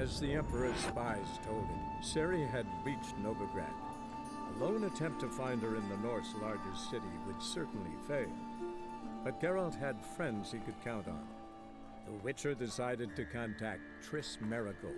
As the Emperor's spies told him, Ciri had reached Novigrad. A lone attempt to find her in the North's largest city would certainly fail. But Geralt had friends he could count on. The Witcher decided to contact Triss Marigold.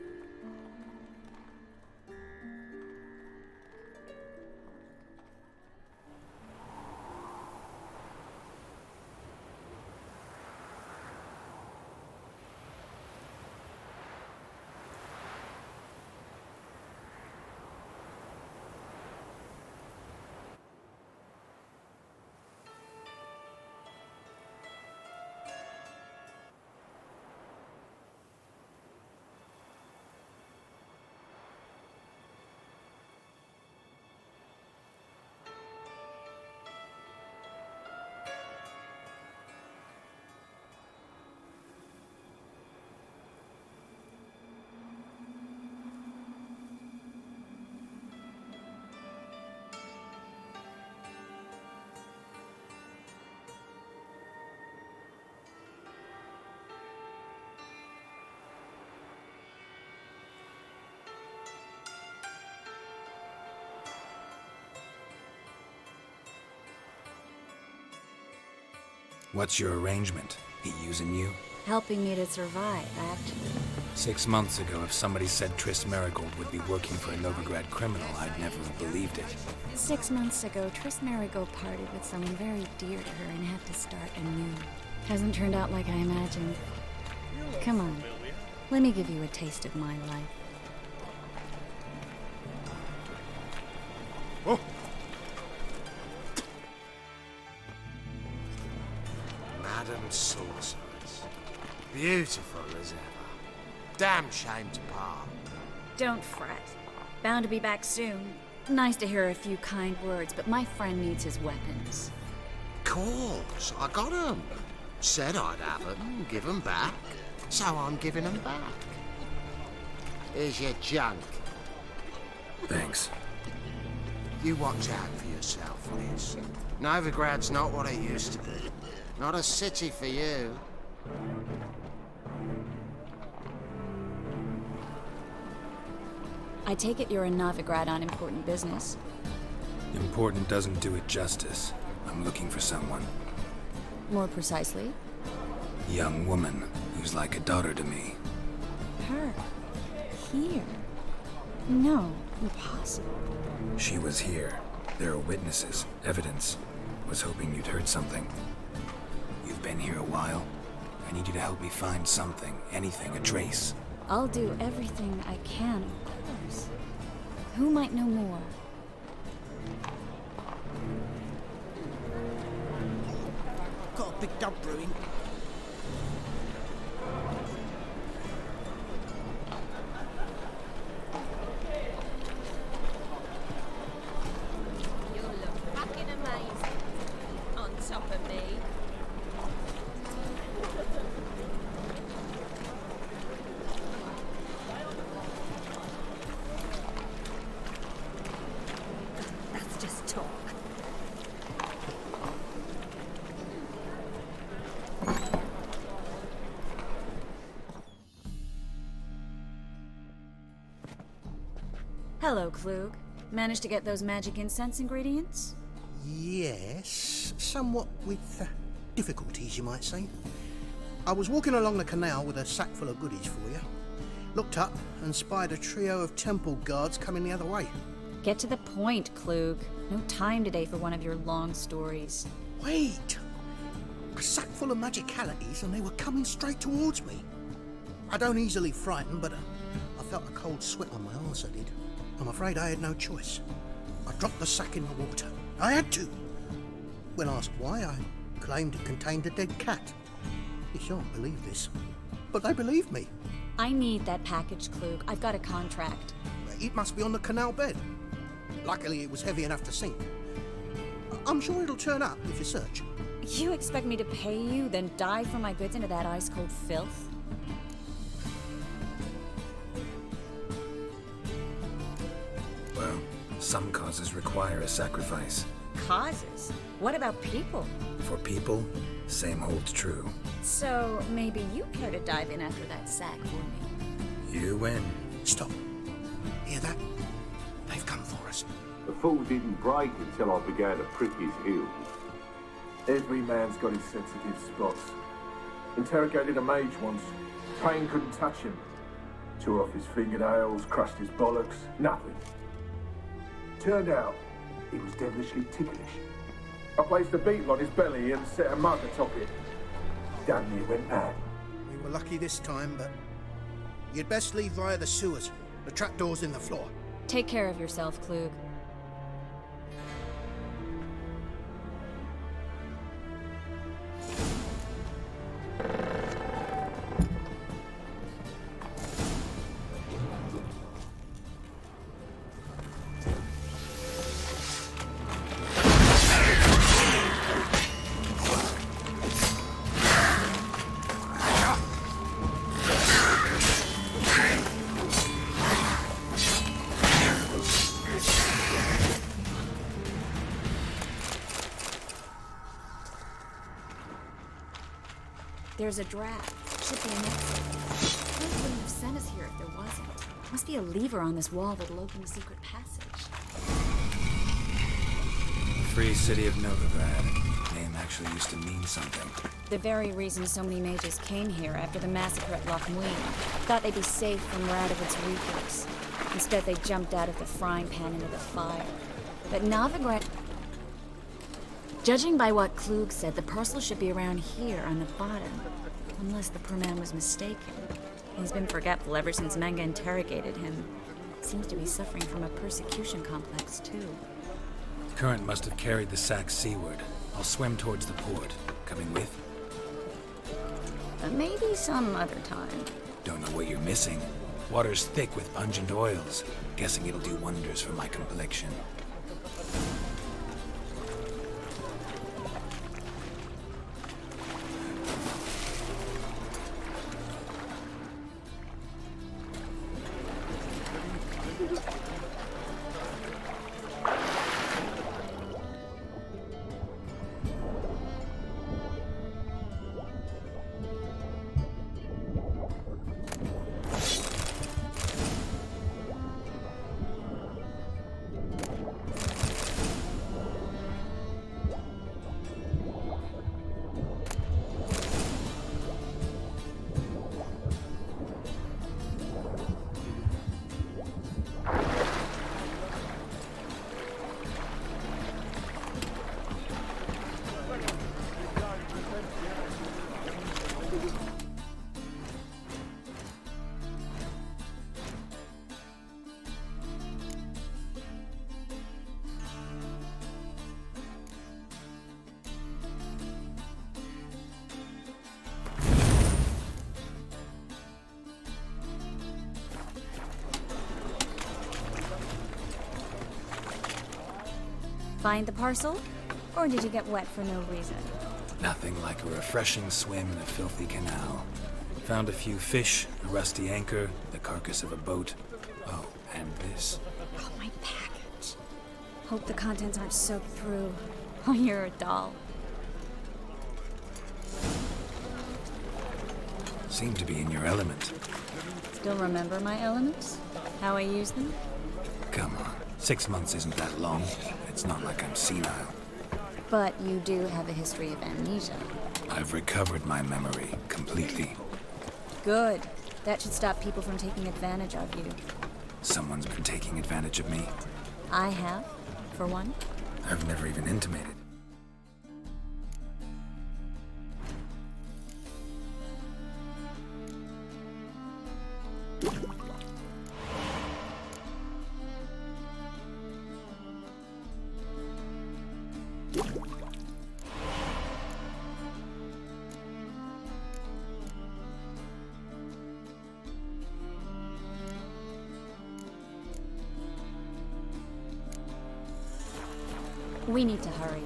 What's your arrangement? He using you? Helping me to survive, actually. 6 months ago, if somebody said Triss Marigold would be working for a Novigrad criminal, I'd never have believed it. 6 months ago, Triss Marigold parted with someone very dear to her and had to start anew. Hasn't turned out like I imagined. Come on, let me give you a taste of my life. Oh. Madam Sorceress. Beautiful as ever. Damn shame to part. Don't fret. Bound to be back soon. Nice to hear a few kind words, but my friend needs his weapons. Course, I got 'em. Said I'd have 'em, give 'em back. So I'm giving 'em back. Here's your junk. Thanks. You watch out for yourself, Liz. Novigrad's not what it used to be. Not a city for you. I take it you're in Novigrad on important business. Important doesn't do it justice. I'm looking for someone. More precisely? Young woman who's like a daughter to me. Her. Here. No, impossible. She was here. There are witnesses, evidence. Was hoping you'd heard something. You've been here a while. I need you to help me find something, anything, a trace. I'll do everything I can, of course. Who might know more? Got a big dump brewing. You look fucking amazing on top of me. That's just talk. Hello, Klug. Managed to get those magic incense ingredients? Yes, somewhat with difficulties, you might say. I was walking along the canal with a sack full of goodies for you. Looked up and spied a trio of temple guards coming the other way. Get to the point, Klug. No time today for one of your long stories. Wait! A sack full of magicalities and they were coming straight towards me. I don't easily frighten, but I felt a cold sweat on my arse, I did. I'm afraid I had no choice. I dropped the sack in the water. I had to. When asked why, I claimed it contained a dead cat. You shan't believe this, but they believed me. I need that package, Klug. I've got a contract. It must be on the canal bed. Luckily, it was heavy enough to sink. I'm sure it'll turn up if you search. You expect me to pay you, then dive for my goods into that ice-cold filth? Well, some causes require a sacrifice. Causes? What about people? For people, same holds true. So, maybe you care to dive in after that sack for me? You? win. Stop. Hear that? They've come for us. The fall didn't break until I began to prick his heels. Every man's got his sensitive spots. Interrogated a mage once. Pain couldn't touch him. Tore off his fingernails, crushed his bollocks, nothing. Turned out, he was devilishly ticklish. I placed a beetle on his belly and set a mug atop it. Damn near went mad. We were lucky this time, but you'd best leave via the sewers. The trapdoor's in the floor. Take care of yourself, Klug. There's a draft. Should be an exit. Klug wouldn't have sent us here if there wasn't. Must be a lever on this wall that'll open the secret passage. Free City of Novigrad. Name actually used to mean something. The very reason so many mages came here after the massacre at Loch Muin. Thought they'd be safe from Radovic's reapers. Instead, they jumped out of the frying pan into the fire. But Novigrad... Judging by what Klug said, the parcel should be around here on the bottom. Unless the poor man was mistaken. He's been forgetful ever since Manga interrogated him. Seems to be suffering from a persecution complex, too. Current must have carried the sack seaward. I'll swim towards the port. Coming with? Maybe some other time. Don't know what you're missing. Water's thick with pungent oils. Guessing it'll do wonders for my complexion. Find the parcel? Or did you get wet for no reason? Nothing like a refreshing swim in a filthy canal. Found a few fish, a rusty anchor, the carcass of a boat. Oh, and this. Oh, my package. Hope the contents aren't soaked through. Oh, you're a doll. Seem to be in your element. Still remember my elements? How I use them? Come on. 6 months isn't that long. It's not like I'm senile. But you do have a history of amnesia. I've recovered my memory completely. Good. That should stop people from taking advantage of you. Someone's been taking advantage of me. I have, for one. I've never even intimated. We need to hurry.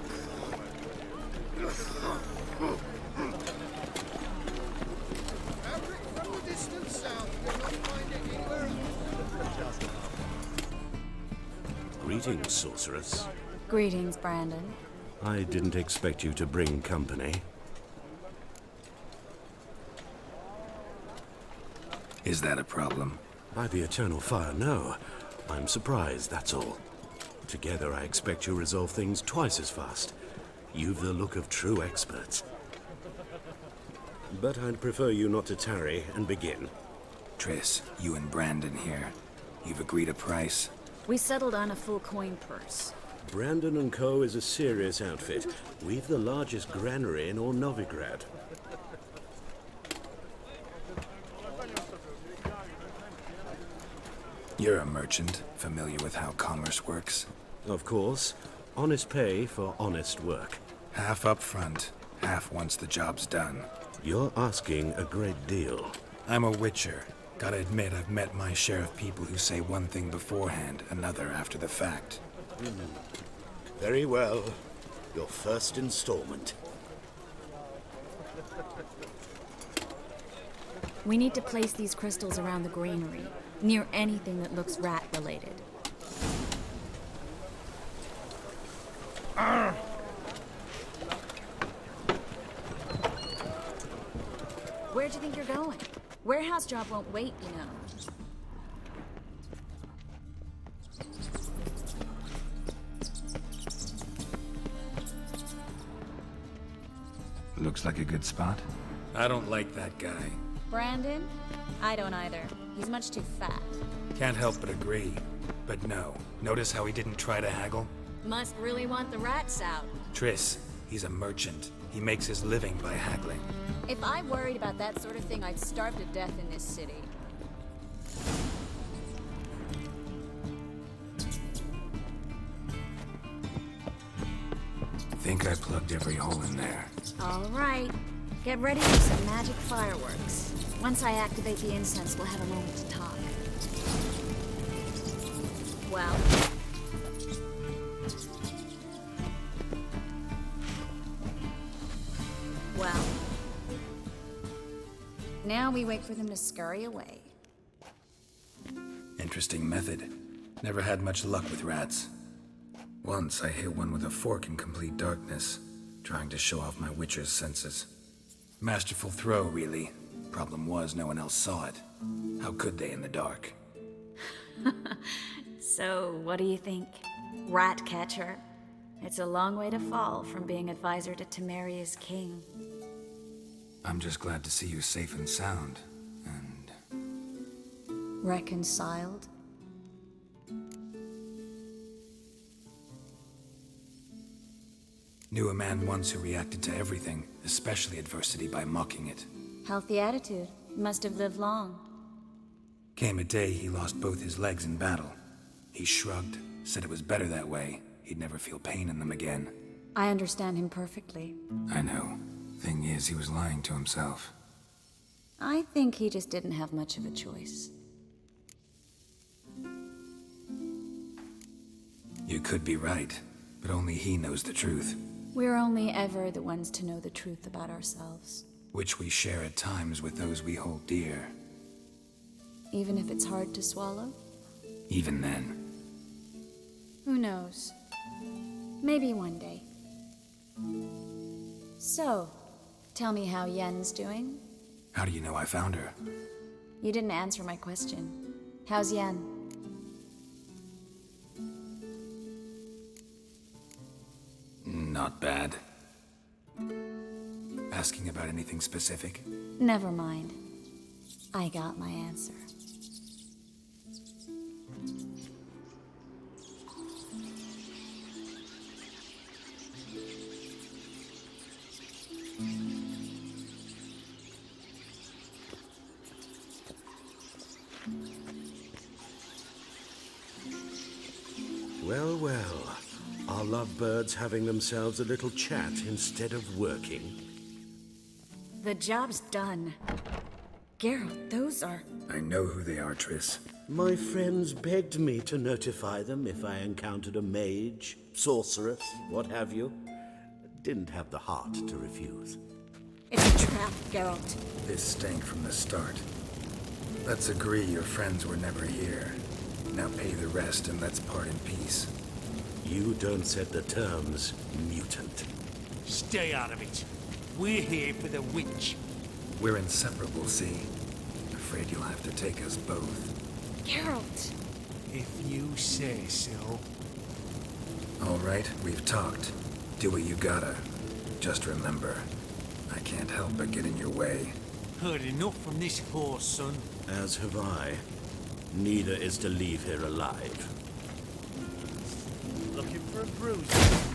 Greetings, sorceress. Greetings, Brandon. I didn't expect you to bring company. Is that a problem? By the eternal fire, no. I'm surprised, that's all. Together, I expect you'll resolve things twice as fast. You've the look of true experts. But I'd prefer you not to tarry and begin. Triss, you and Brandon here. You've agreed a price? We settled on a full coin purse. Brandon & Co. is a serious outfit. We've the largest granary in all Novigrad. You're a merchant, familiar with how commerce works. Of course. Honest pay for honest work. Half up front, half once the job's done. You're asking a great deal. I'm a witcher. Gotta admit, I've met my share of people who say one thing beforehand, another after the fact. Very well. Your first installment. We need to place these crystals around the granary, near anything that looks rat-related. Where'd you think you're going? Warehouse job won't wait, you know. Looks like a good spot. I don't like that guy. Brandon? I don't either. He's much too fat. Can't help but agree. But no. Notice how he didn't try to haggle? Must really want the rats out. Triss, he's a merchant. He makes his living by haggling. If I worried about that sort of thing, I'd starve to death in this city. Think I plugged every hole in there. All right. Get ready for some magic fireworks. Once I activate the incense, we'll have a moment to talk. Well... Well... Now we wait for them to scurry away. Interesting method. Never had much luck with rats. Once I hit one with a fork in complete darkness, trying to show off my witcher's senses. Masterful throw, really. Problem was, no one else saw it. How could they in the dark? So, what do you think? Rat catcher? It's a long way to fall from being advisor to Temeria's king. I'm just glad to see you safe and sound, and... Reconciled? Knew a man once who reacted to everything, especially adversity, by mocking it. Healthy attitude. Must have lived long. Came a day he lost both his legs in battle. He shrugged, said it was better that way. He'd never feel pain in them again. I understand him perfectly. I know. Thing is, he was lying to himself. I think he just didn't have much of a choice. You could be right, but only he knows the truth. We're only ever the ones to know the truth about ourselves. Which we share at times with those we hold dear. Even if it's hard to swallow? Even then. Who knows? Maybe one day. So, tell me how Yen's doing? How do you know I found her? You didn't answer my question. How's Yen? Not bad. Asking about anything specific? Never mind. I got my answer. Well, well. Are lovebirds having themselves a little chat instead of working? The job's done. Geralt, those are... I know who they are, Triss. My friends begged me to notify them if I encountered a mage, sorceress, what have you. Didn't have the heart to refuse. It's a trap, Geralt. This stank from the start. Let's agree your friends were never here. Now pay the rest and let's part in peace. You don't set the terms, mutant. Stay out of it. We're here for the witch. We're inseparable, see? Afraid you'll have to take us both. Geralt. If you say so. All right, we've talked. Do what you gotta. Just remember, I can't help but get in your way. Heard enough from this horse, son. As have I. Neither is to leave here alive. Looking for a bruise.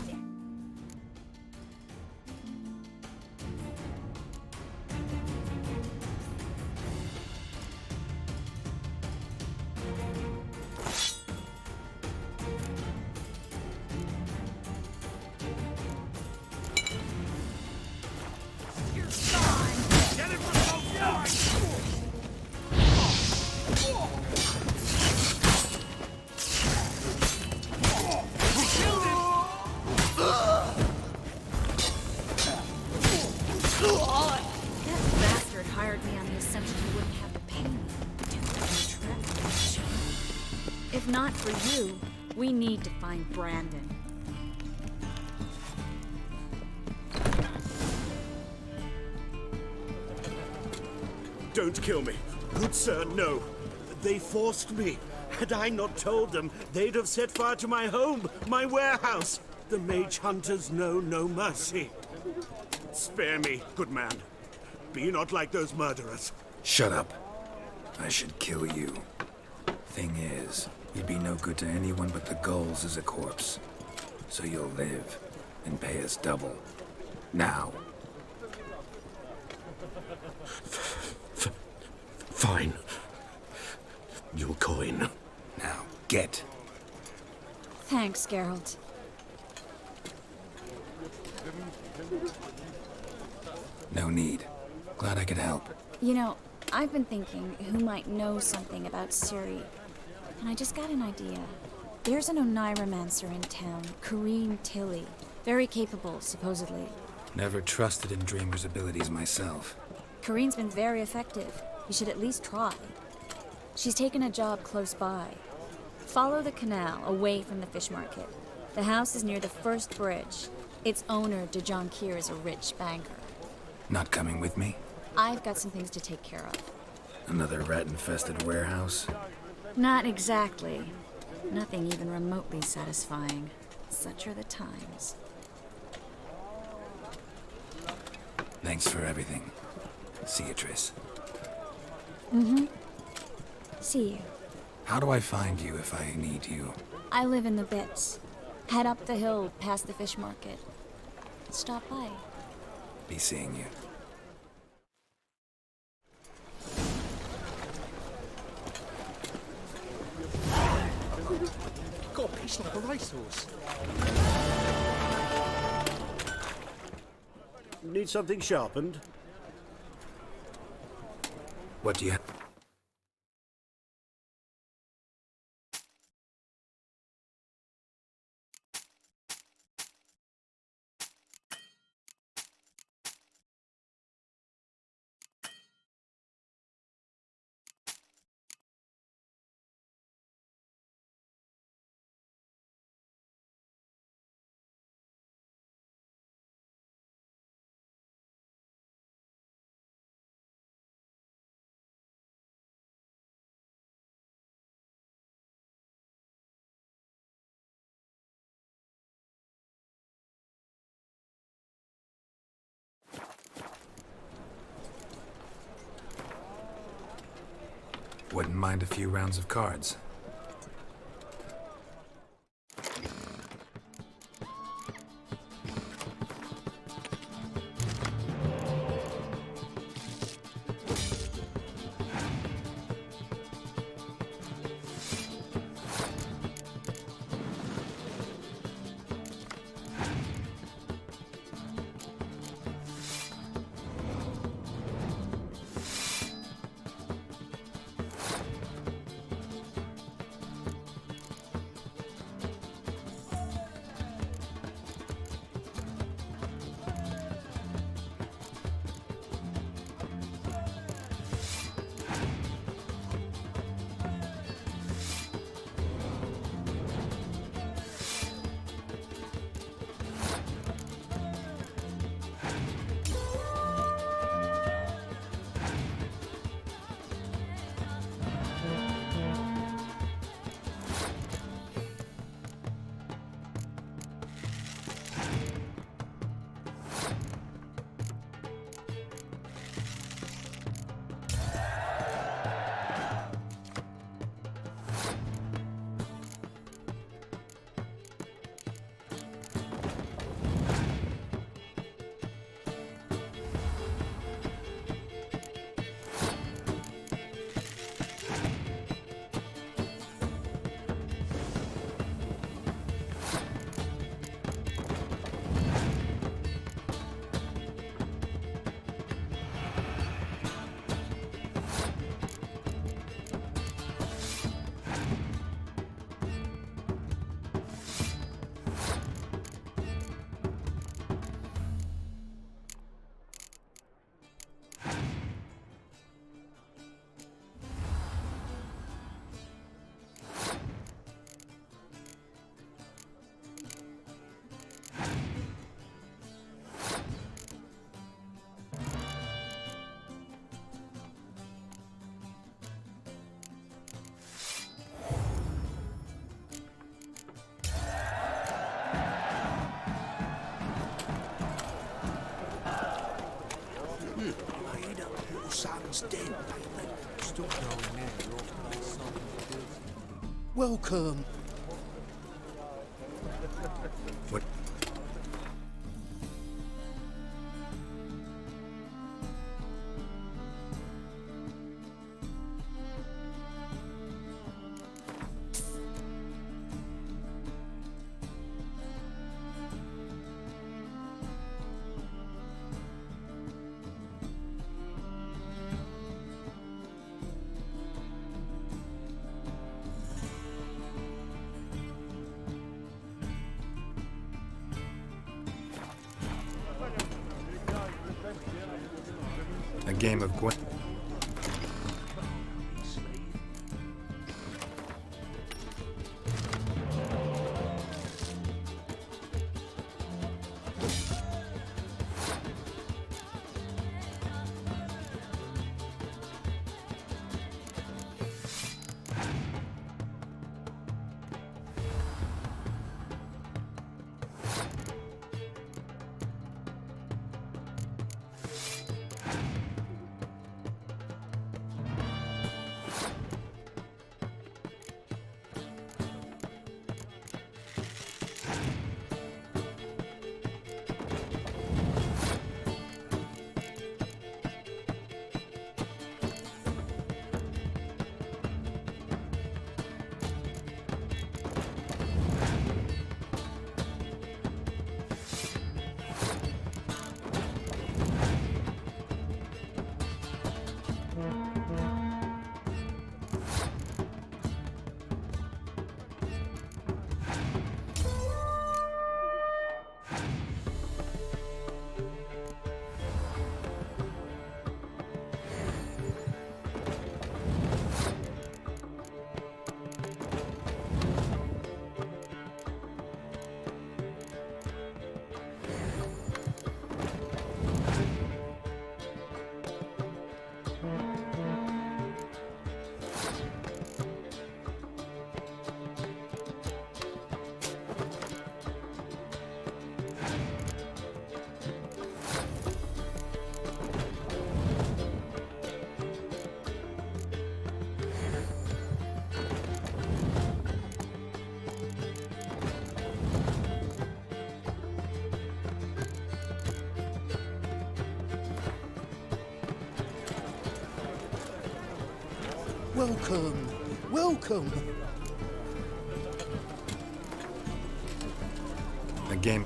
If not for you, we need to find Brandon. Don't kill me. Good sir, no. They forced me. Had I not told them, they'd have set fire to my home, my warehouse. The mage hunters know no mercy. Spare me, good man. Be not like those murderers. Shut up. I should kill you. Thing is, you'd be no good to anyone but the gulls as a corpse. So you'll live and pay us double. Now. Fine. Your coin. Now, get. Thanks, Geralt. No need. Glad I could help. You know, I've been thinking who might know something about Ciri. And I just got an idea. There's an Oneiromancer in town, Corrine Tilly. Very capable, supposedly. Never trusted in Dreamer's abilities myself. Corrine's been very effective. You should at least try. She's taken a job close by. Follow the canal, away from the fish market. The house is near the first bridge. Its owner, De Jonquier, is a rich banker. Not coming with me? I've got some things to take care of. Another rat-infested warehouse? Not exactly. Nothing even remotely satisfying. Such are the times. Thanks for everything. See you, Triss. Mm-hmm. See you. How do I find you if I need you? I live in the Bits. Head up the hill past the fish market. Stop by. Be seeing you. Got a piece like a racehorse. Need something sharpened? What do you have? Wouldn't mind a few rounds of cards. Welcome. What? A game of Gwen. Welcome. Welcome. A game.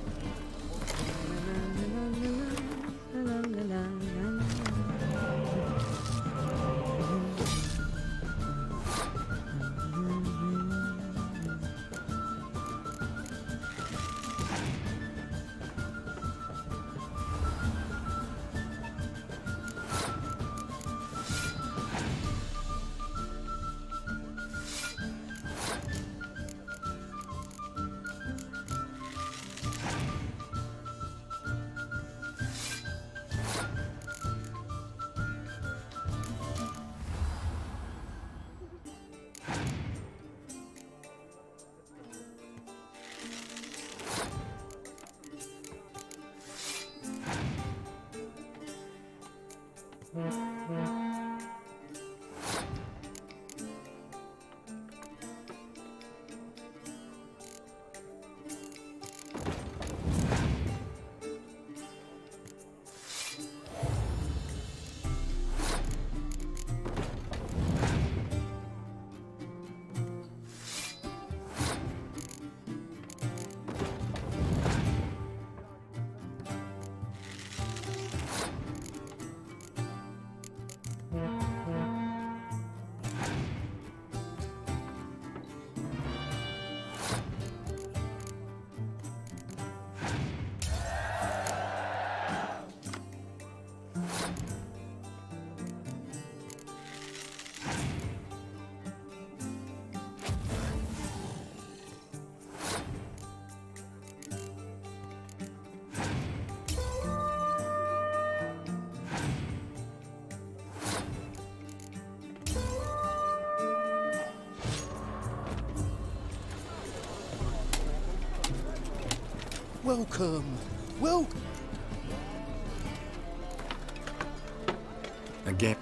Welcome. Welcome. A game.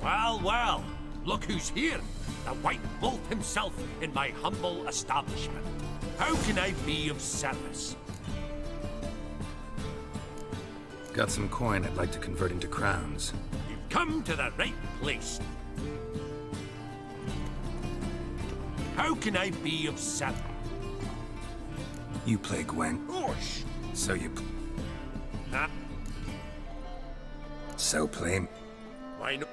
Well, well, look who's here. The White Wolf himself in my humble establishment. How can I be of service? Got some coin I'd like to convert into crowns. You've come to the right place. How can I be of service? You play Gwen. Gosh! So you... Nah. So play... Why not?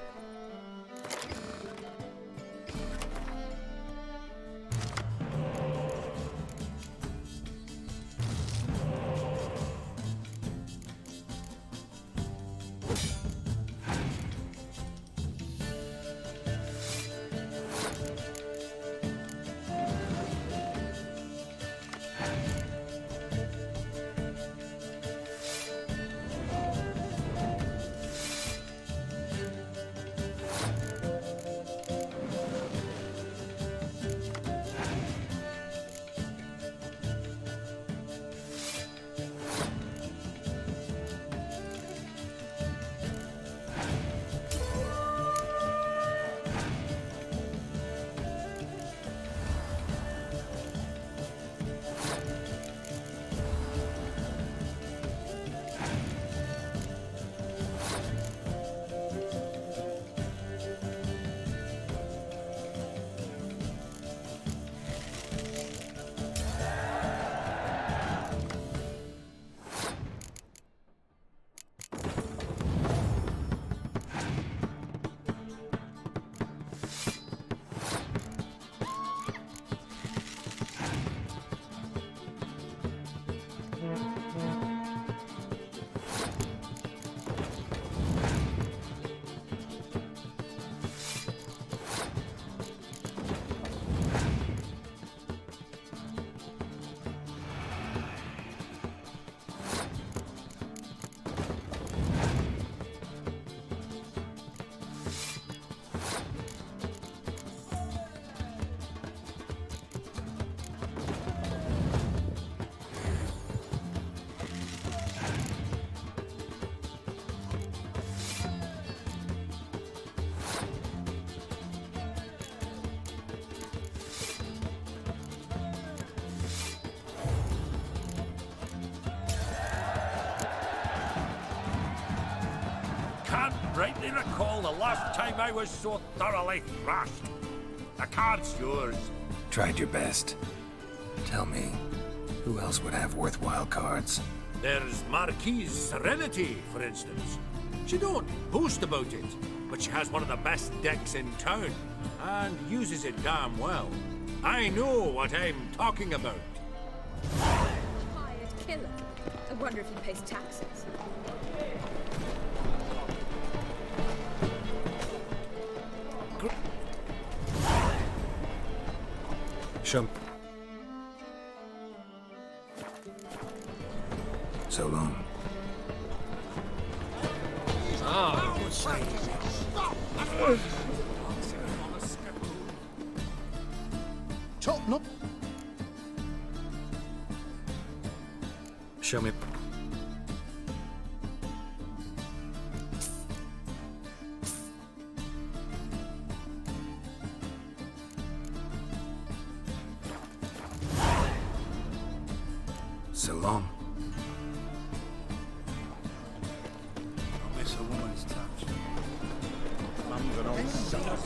Can't rightly recall the last time I was so thoroughly thrashed. The card's yours. Tried your best. Tell me, who else would have worthwhile cards? There's Marquise Serenity, for instance. She don't boast about it, but she has one of the best decks in town, and uses it damn well. I know what I'm talking about. Hired killer. I wonder if he pays taxes. Show me. So long. Top knot. Show me. So long. I miss a woman's touch. Mum's an old sucker.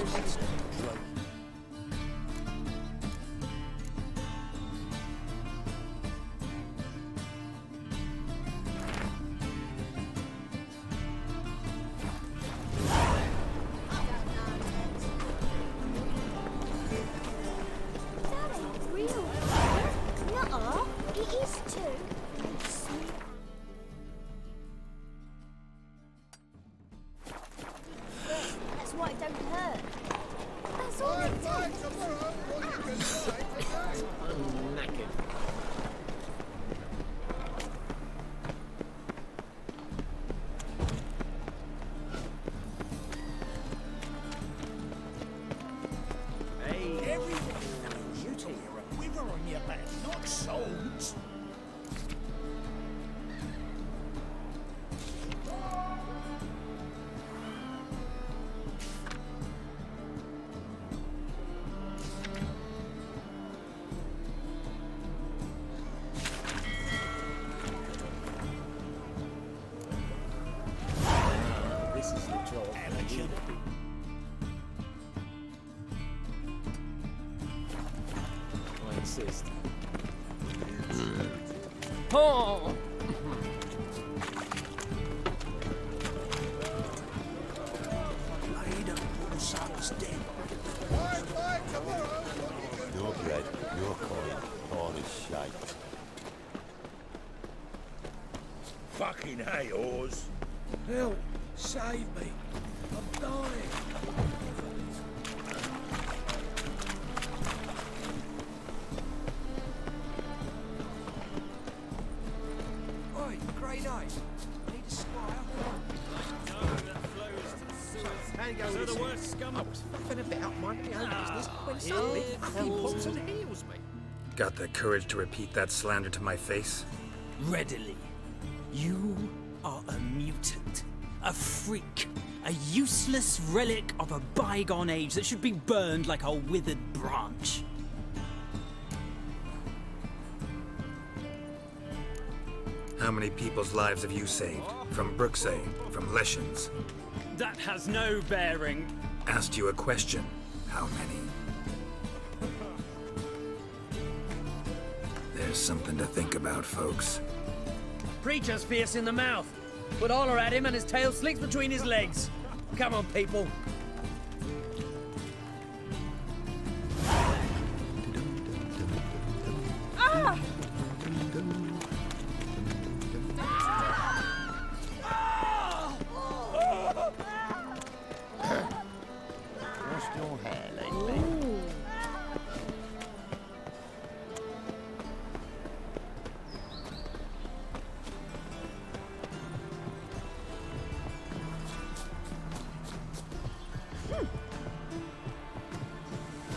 Amateur. I insist. Oh! Laid up, soul's dead. Your bread, your coin, all is shite. Fucking hey, Oars. Help! Save me! I'm dying! Oi, Grey Knight! Need a squire? So the worst scum. I was fucking about minding my own business when suddenly fucking pops and heals me. Got the courage to repeat that slander to my face? Readily. You are a mutant, a freak, a useless relic of a bygone age that should be burned like a withered branch. How many people's lives have you saved? From Brooksay, from Leshens? That has no bearing. Asked you a question. How many? There's something to think about, folks. Preacher's fierce in the mouth. But holler at him and his tail slicks between his legs. Come on, people. Ah! Washed your hair lately?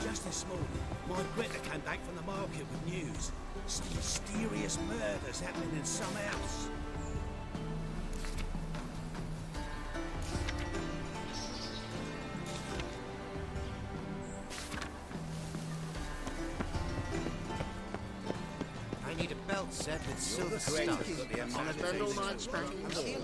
Just this morning, my Greta came back from the market with news. Some mysterious murders happening in some house. I need a belt set with silver Greta stuff. got the On a bend all night spanking.